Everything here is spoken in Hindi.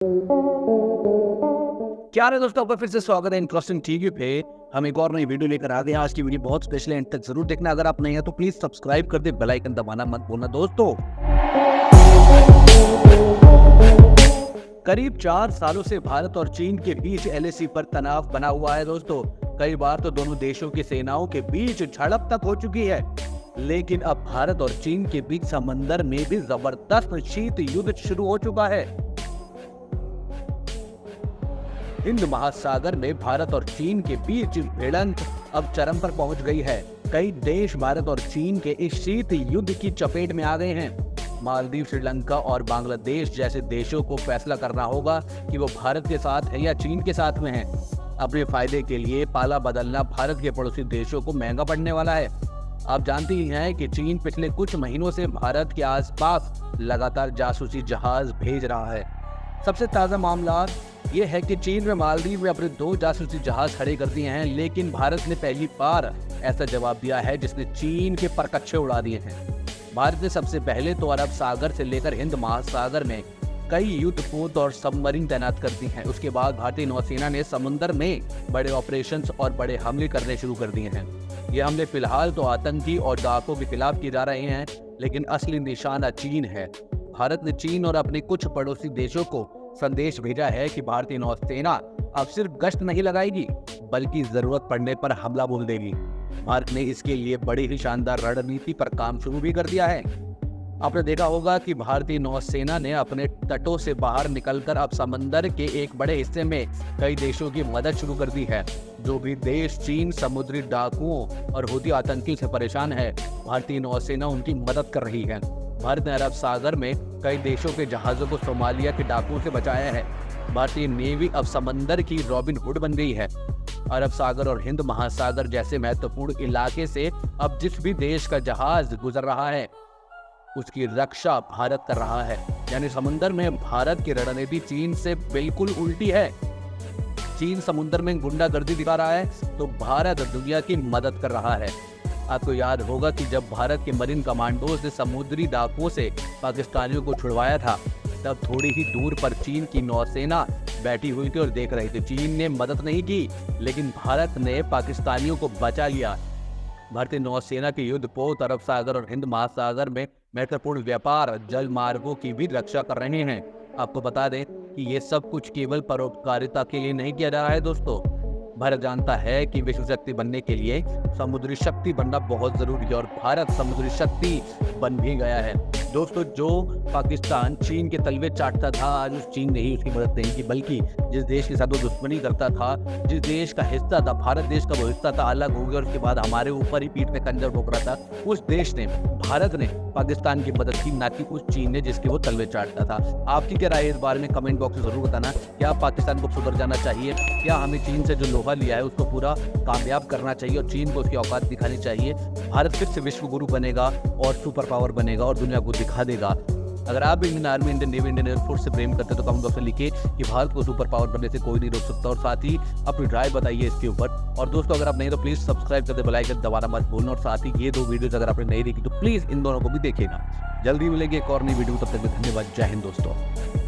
क्या है दोस्तों, आपका फिर से स्वागत है इंटरेस्टिंग टीवी पे। हम एक और नई वीडियो लेकर आ गए हैं। आज की वीडियो बहुत स्पेशल है, एंड तक जरूर देखना। अगर आप नए हैं तो प्लीज सब्सक्राइब कर दे, बेल आइकन दबाना मत भूलना दोस्तों। करीब 4 सालों से भारत और चीन के बीच एलएसी पर तनाव बना हुआ है दोस्तों। कई बार तो दोनों देशों की सेनाओं के बीच झड़प तक हो चुकी है, लेकिन अब भारत और चीन के बीच समंदर में भी जबरदस्त शीत युद्ध शुरू हो चुका है। हिंद महासागर में भारत और चीन के बीच भिड़ंत अब चरम पर पहुंच गई है। कई देश भारत और चीन के इस शीत युद्ध की चपेट में आ गए हैं। मालदीव, श्रीलंका और बांग्लादेश जैसे देशों को फैसला करना होगा कि वो भारत के साथ है या चीन के साथ में है। अपने फायदे के लिए पाला बदलना भारत के पड़ोसी देशों को महंगा पड़ने वाला है। आप जानते ही हैं कि चीन पिछले कुछ महीनों से भारत के आसपास लगातार जासूसी जहाज भेज रहा है। सबसे ताज़ा मामला ये है कि चीन में मालदीव में अपने 2 जासूसी जहाज खड़े कर दिए हैं, लेकिन भारत ने पहली बार ऐसा जवाब दिया है जिसने चीन के परकच्छे उड़ा दिए हैं। भारत ने सबसे पहले तो अरब सागर से लेकर हिंद महासागर में कई युद्धपोत और सबमरीन तैनात कर दी हैं। उसके बाद भारतीय नौसेना ने समुद्र में बड़े ऑपरेशंस और बड़े हमले करने शुरू कर दिए हैं। ये हमले फिलहाल तो आतंकी और डाकुओं के खिलाफ किए जा रहे हैं, लेकिन असली निशाना चीन है। भारत ने चीन और अपने कुछ पड़ोसी देशों को संदेश भेजा है कि भारतीय नौसेना अब सिर्फ गश्त नहीं लगाएगी, बल्कि जरूरत पड़ने पर हमला बोल देगी। भारत ने इसके लिए बड़ी ही शानदार रणनीति पर काम शुरू भी कर दिया है। आपने देखा होगा कि भारतीय नौसेना ने अपने तटों से बाहर निकलकर अब समंदर के एक बड़े हिस्से में कई देशों की मदद शुरू कर दी है। जो भी देश चीन समुद्री डाकुओं और हूती आतंकी से परेशान है, भारतीय नौसेना उनकी मदद कर रही है। भारत ने अरब सागर में कई देशों के जहाजों को सोमालिया के डाकुओं से बचाया है। भारतीय नेवी अब समंदर की रॉबिन हुड बन गई है। अरब सागर और हिंद महासागर जैसे महत्वपूर्ण इलाके से अब जिस भी देश का जहाज गुजर रहा है, उसकी रक्षा भारत कर रहा है। यानी समुद्र में भारत की रणनीति चीन से बिल्कुल उल्टी है। चीन समुद्र में गुंडागर्दी दिखा रहा है तो भारत दुनिया की मदद कर रहा है। आपको याद होगा कि जब भारत के मरीन कमांडोज ने समुद्री डाकुओं से पाकिस्तानियों को छुड़वाया था, तब थोड़ी ही दूर पर चीन की नौसेना बैठी हुई थी और देख रही थी। चीन ने मदद नहीं की, लेकिन भारत ने पाकिस्तानियों को बचा लिया। भारतीय नौसेना के युद्धपोत अरब सागर और हिंद महासागर में महत्वपूर्ण व्यापार जल मार्गों की भी रक्षा कर रहे हैं। आपको बता दें कि ये सब कुछ केवल परोपकारिता के लिए नहीं किया जा रहा है दोस्तों। भारत जानता है कि विश्व शक्ति बनने के लिए समुद्री शक्ति बनना बहुत जरूरी है, और भारत समुद्री शक्ति बन भी गया है दोस्तों। जो पाकिस्तान चीन के तलवे चाटता था, आज उस चीन ने ही उसकी मदद नहीं की, बल्कि जिस देश के साथ वो दुश्मनी करता था, जिस देश का हिस्सा था, भारत देश का वो हिस्सा था, अलग हो गया और उसके बाद हमारे ऊपर ही पीठ में खंजर ठोक रहा था, उस देश ने, भारत ने पाकिस्तान की मदद की, ना कि उस चीन ने जिसके वो तलवे चाटता था। आपकी क्या राय इस बारे में कमेंट बॉक्स में जरूर बताना। क्या पाकिस्तान को सुधर जाना चाहिए? क्या हमें चीन से जो लोहा लिया है उसको पूरा कामयाब करना चाहिए और चीन को उसकी औकात दिखानी चाहिए? भारत फिर से विश्व गुरु बनेगा और सुपर पावर बनेगा और दुनिया को दिखा देगा। अगर आप Indian army, Indian navy, Indian air force से प्रेम करते हैं तो कमेंट बॉक्स में लिखिए कि भारत को सुपर पावर बनने से कोई नहीं रोक सकता, और साथ ही अपनी राय बताइए इसके ऊपर। और दोस्तों, अगर आप नहीं तो प्लीज सब्सक्राइब करते, बेल आइकन दबाना मत भूलना, और साथ ही ये 2 वीडियोस अगर आपने नहीं देखी तो प्लीज इन दोनों को भी देखिएगा। जल्दी मिलेंगे एक और नई वीडियो, तब तक धन्यवाद। जय हिंद दोस्तों।